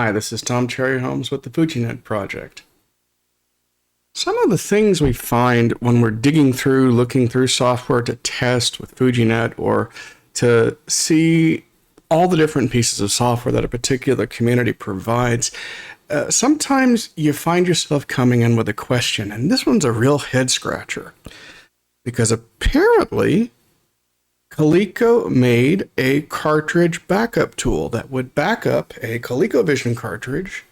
Hi, this is Tom Cherry Holmes with the FujiNet project. Some of the things we find when we're digging through, looking through software to test with FujiNet or to see all the different pieces of software that a particular community provides, sometimes you find yourself coming in with a question, and this one's a real head scratcher. Because apparently, Coleco made a cartridge backup tool that would back up a ColecoVision cartridge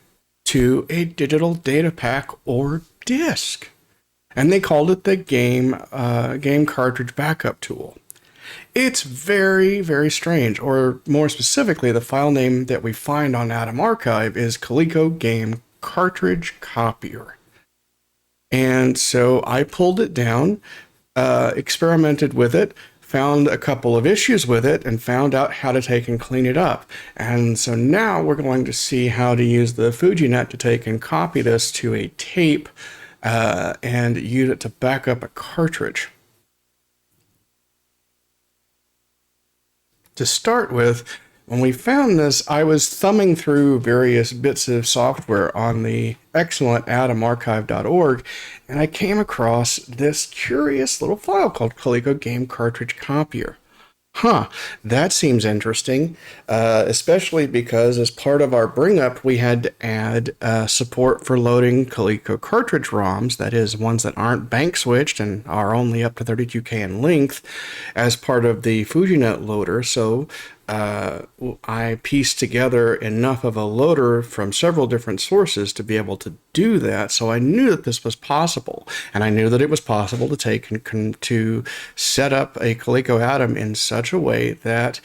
to a digital data pack or disk. And they called it the Game Cartridge Backup Tool. It's very, very strange, or more specifically, the file name that we find on Adam Archive is Coleco Game Cartridge Copier. And so I pulled it down, experimented with it, found a couple of issues with it, and found out how to take and clean it up. And so now we're going to see how to use the FujiNet to take and copy this to a tape and use it to back up a cartridge. To start with, when we found this, I was thumbing through various bits of software on the excellent adamarchive.org, and I came across this curious little file called Coleco Game Cartridge Copier. That seems interesting, especially because as part of our bring-up, we had to add support for loading Coleco cartridge ROMs, that is, ones that aren't bank-switched and are only up to 32K in length, as part of the FujiNet loader. So I pieced together enough of a loader from several different sources to be able to do that. So I knew that this was possible, and I knew that it was possible to take and to set up a Coleco Adam in such a way that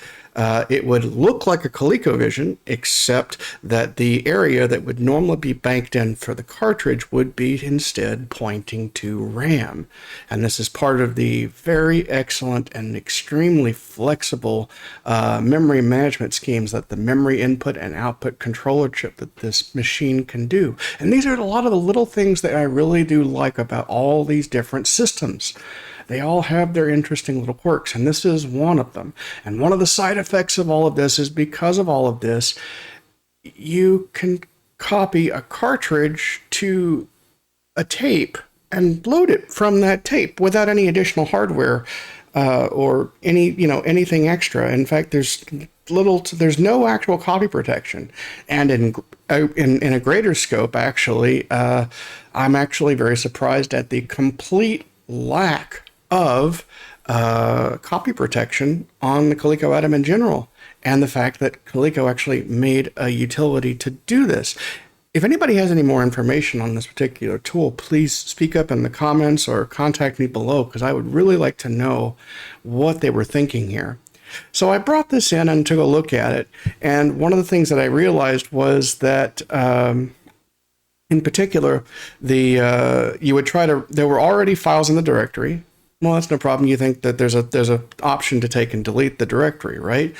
it would look like a ColecoVision, except that the area that would normally be banked in for the cartridge would be instead pointing to RAM. And this is part of the very excellent and extremely flexible memory management schemes that the memory input and output controller chip that this machine can do. And these are a lot of the little things that I really do like about all these different systems. They all have their interesting little quirks, and this is one of them. And one of the side effects of all of this is because of all of this, you can copy a cartridge to a tape and load it from that tape without any additional hardware or anything extra. In fact, there's no actual copy protection. And in a greater scope, actually, I'm actually very surprised at the complete lack of copy protection on the Coleco Adam in general, and the fact that Coleco actually made a utility to do this. If anybody has any more information on this particular tool, please speak up in the comments or contact me below, because I would really like to know what they were thinking here. So I brought this in and took a look at it, and one of the things that I realized was that in particular, there were already files in the directory. Well, that's no problem. You think that there's a option to take and delete the directory, right?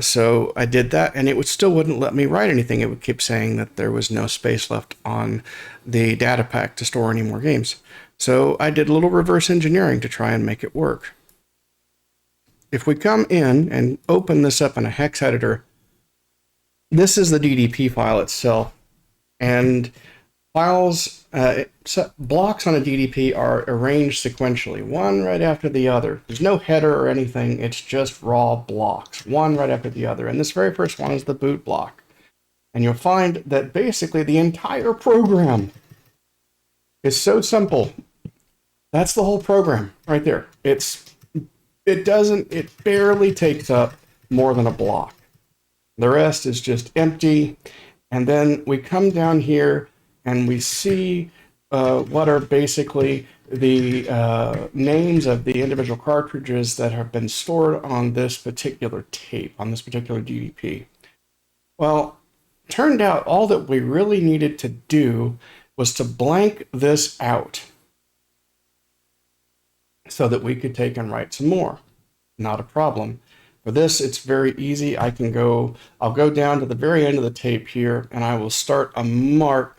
So I did that, and it still wouldn't let me write anything. It would keep saying that there was no space left on the data pack to store any more games. So I did a little reverse engineering to try and make it work. If we come in and open this up in a hex editor, this is the DDP file itself. And files, blocks on a DDP are arranged sequentially, one right after the other. There's no header or anything, it's just raw blocks, one right after the other. And this very first one is the boot block. And you'll find that basically the entire program is so simple. That's the whole program right there. It barely takes up more than a block. The rest is just empty. And then we come down here and we see what are basically the names of the individual cartridges that have been stored on this particular tape, on this particular DDP. Well, turned out all that we really needed to do was to blank this out so that we could take and write some more. Not a problem. For this, it's very easy. I'll go down to the very end of the tape here, and I will start a mark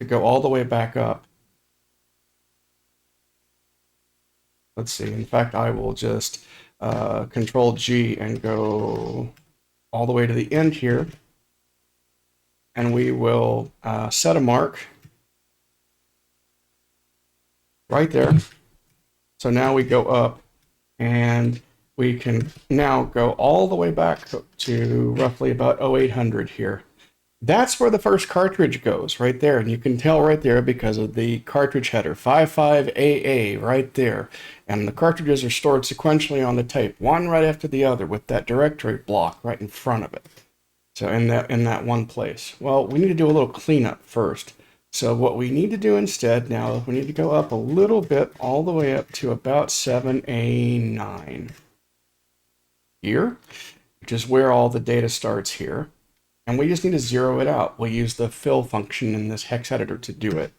to go all the way back up. Let's see. In fact, I will just Control G and go all the way to the end here. and we will set a mark right there. So now we go up, and we can now go all the way back to roughly about 0800 here. That's where the first cartridge goes, right there. And you can tell right there because of the cartridge header, 55AA, right there. And the cartridges are stored sequentially on the tape, one right after the other, with that directory block right in front of it. So in that one place. Well, we need to do a little cleanup first. So what we need to do instead now, we need to go up a little bit, all the way up to about 7A9 here, which is where all the data starts here. And we just need to zero it out. We'll use the fill function in this hex editor to do it.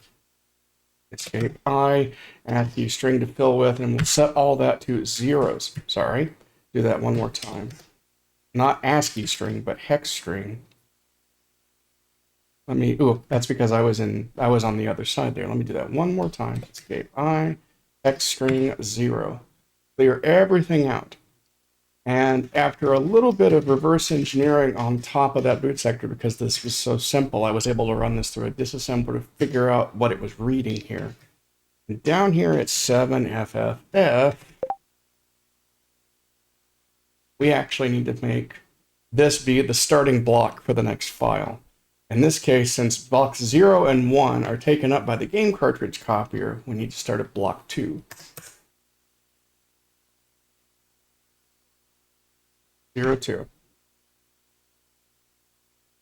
Escape I, add the string to fill with, and we'll set all that to zeros. Sorry, do that one more time. Not ASCII string, but hex string. Let me, ooh, that's because I was on the other side there. Let me do that one more time. Escape I, hex string 0. Clear everything out. And after a little bit of reverse engineering on top of that boot sector, because this was so simple, I was able to run this through a disassembler to figure out what it was reading here. And down here at 7FFF, we actually need to make this be the starting block for the next file. In this case, since blocks 0 and 1 are taken up by the game cartridge copier, we need to start at block 2. 02.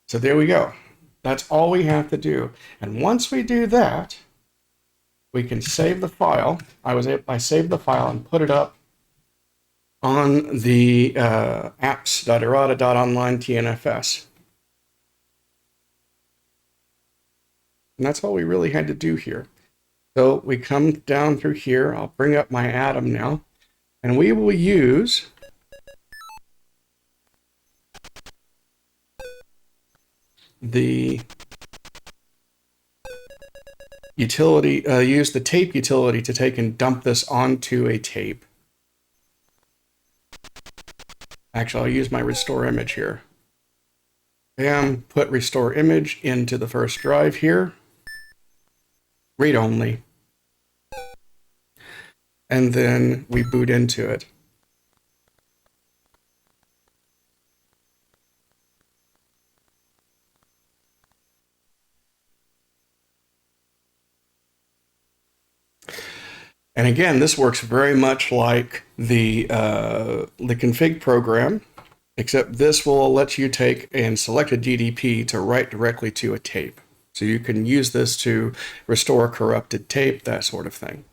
So there we go. That's all we have to do. And once we do that, we can save the file. I saved the file and put it up on the apps.irata.online TNFS. And that's all we really had to do here. So we come down through here. I'll bring up my Adam now, and we will use the utility, use the tape utility to take and dump this onto a tape. Actually, I'll use my restore image here. Bam, put restore image into the first drive here. Read only. And then we boot into it. And again, this works very much like the config program, except this will let you take and select a DDP to write directly to a tape. So you can use this to restore corrupted tape, that sort of thing.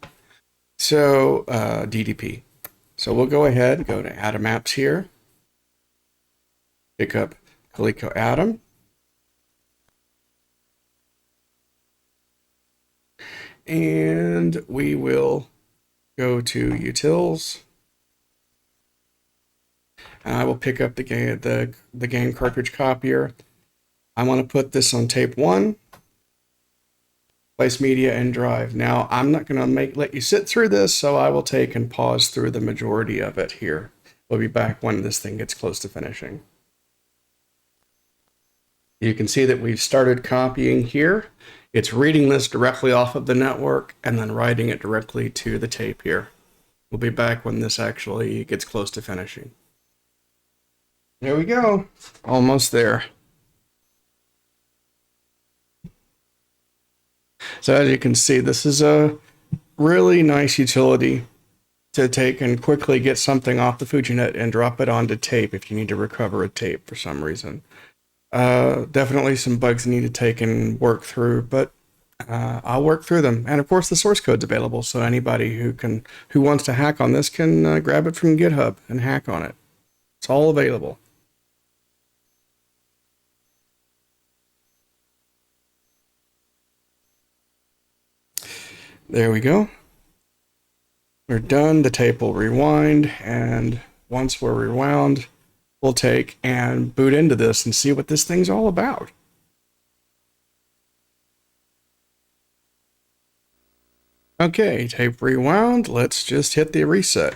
So DDP. So we'll go ahead, go to Adam Apps here, pick up Coleco Adam. And we will go to Utils. And I will pick up the game cartridge copier. I want to put this on tape 1. Place media and drive. Now, I'm not going to let you sit through this, so I will take and pause through the majority of it here. We'll be back when this thing gets close to finishing. You can see that we've started copying here. It's reading this directly off of the network and then writing it directly to the tape here. We'll be back when this actually gets close to finishing. There we go. Almost there. So as you can see, this is a really nice utility to take and quickly get something off the FujiNet and drop it onto tape if you need to recover a tape for some reason. Definitely some bugs need to take and work through, but I'll work through them. And of course, the source code's available, so anybody who wants to hack on this can grab it from GitHub and hack on it. It's all available. There we go. We're done. The tape will rewind, and once we're rewound, we'll take and boot into this and see what this thing's all about. Okay, tape rewound. Let's just hit the reset.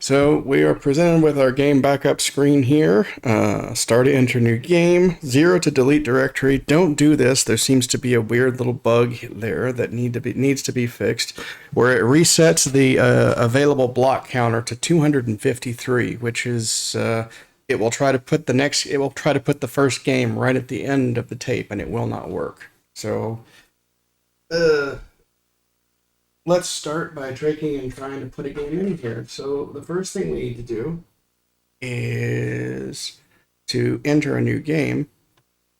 So we are presented with our game backup screen here. Start to enter new game, 0 to delete directory. Don't do this. There seems to be a weird little bug there that needs to be fixed, where it resets the available block counter to 253, which is it will try to put the first game right at the end of the tape, and it will not work. So let's start by taking and trying to put a game in here. So the first thing we need to do is to enter a new game.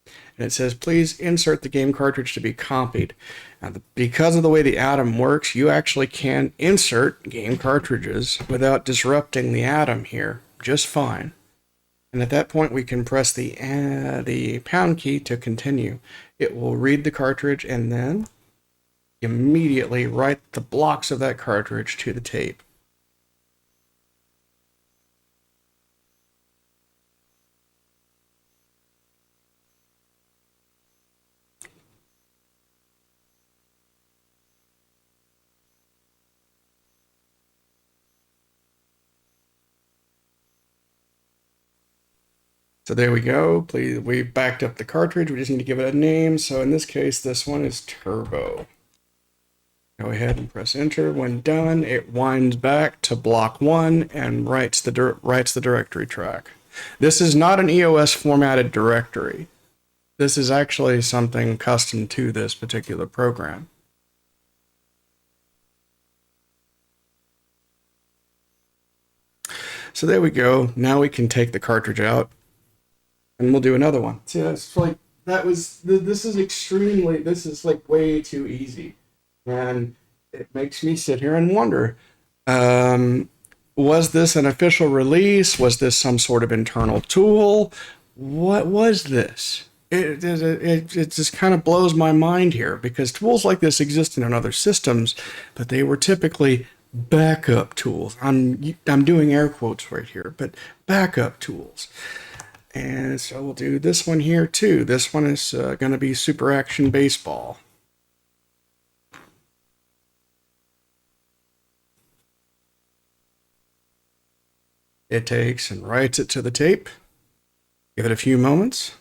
And it says, please insert the game cartridge to be copied. Now, because of the way the Adam works, you actually can insert game cartridges without disrupting the Adam here just fine. And at that point, we can press the pound key to continue. It will read the cartridge and then immediately write the blocks of that cartridge to the tape. So there we go. Please, we backed up the cartridge. We just need to give it a name. So in this case, this one is Turbo. Go ahead and press enter. When done, it winds back to block 1 and writes the directory track. This is not an EOS formatted directory. This is actually something custom to this particular program. So there we go. Now we can take the cartridge out and we'll do another one. See, that's like, this is like way too easy. And it makes me sit here and wonder, was this an official release? Was this some sort of internal tool? What was this? It just kind of blows my mind here, because tools like this existed in other systems, but they were typically backup tools. I'm doing air quotes right here, but backup tools. And so we'll do this one here too. This one is going to be Super Action Baseball. It takes and writes it to the tape. Give it a few moments.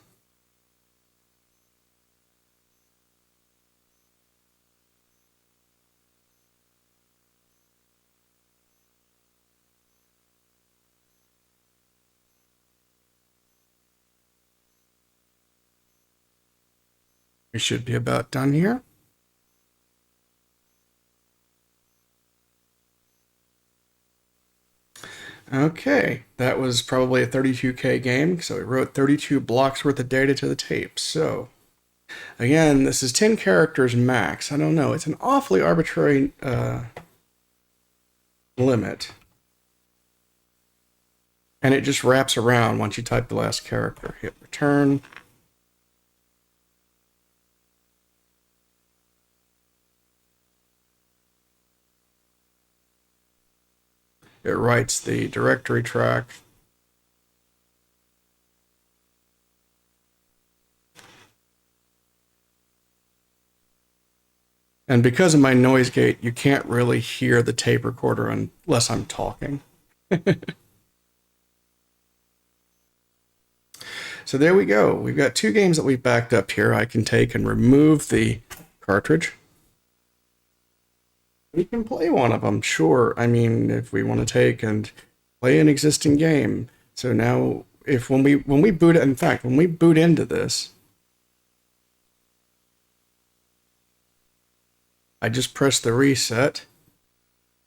We should be about done here. Okay, that was probably a 32K game, so it wrote 32 blocks worth of data to the tape. So, again, this is 10 characters max. I don't know, it's an awfully arbitrary limit. And it just wraps around once you type the last character. Hit return. It writes the directory track. And because of my noise gate, you can't really hear the tape recorder unless I'm talking. So there we go. We've got 2 games that we've backed up here. I can take and remove the cartridge. We can play one of them, sure. I mean, if we want to take and play an existing game. So now, when we boot it, in fact, when we boot into this, I just press the reset.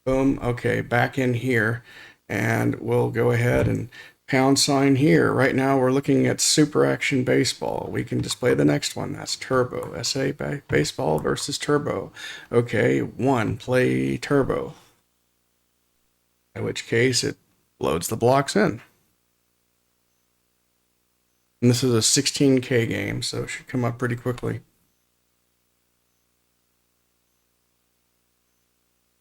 Boom. Okay, back in here, and we'll go ahead and # here. Right now, we're looking at Super Action Baseball. We can display the next one. That's Turbo. SA Baseball versus Turbo. Okay, 1, play Turbo. In which case, it loads the blocks in. And this is a 16K game, so it should come up pretty quickly.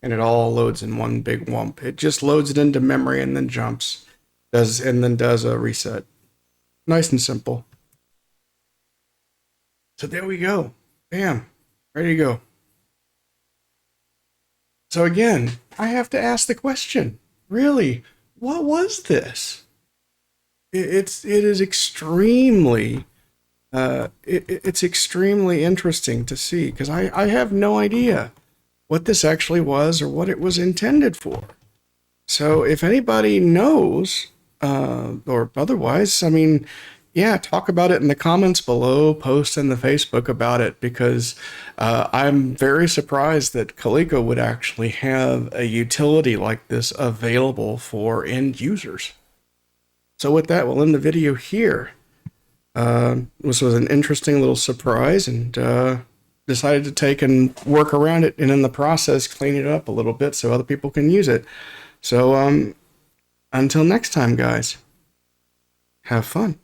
And it all loads in one big whump. It just loads it into memory and then jumps. Does a reset. Nice and simple. So there we go. Bam. Ready to go. So again, I have to ask the question. Really, what was this? It is extremely it's extremely interesting to see, because I have no idea what this actually was or what it was intended for. So if anybody knows, or otherwise, I mean, yeah, talk about it in the comments below, post in the Facebook about it, because I'm very surprised that Coleco would actually have a utility like this available for end users. So with that, we'll end the video here. This was an interesting little surprise, and decided to take and work around it, and in the process clean it up a little bit so other people can use it. So until next time, guys, have fun.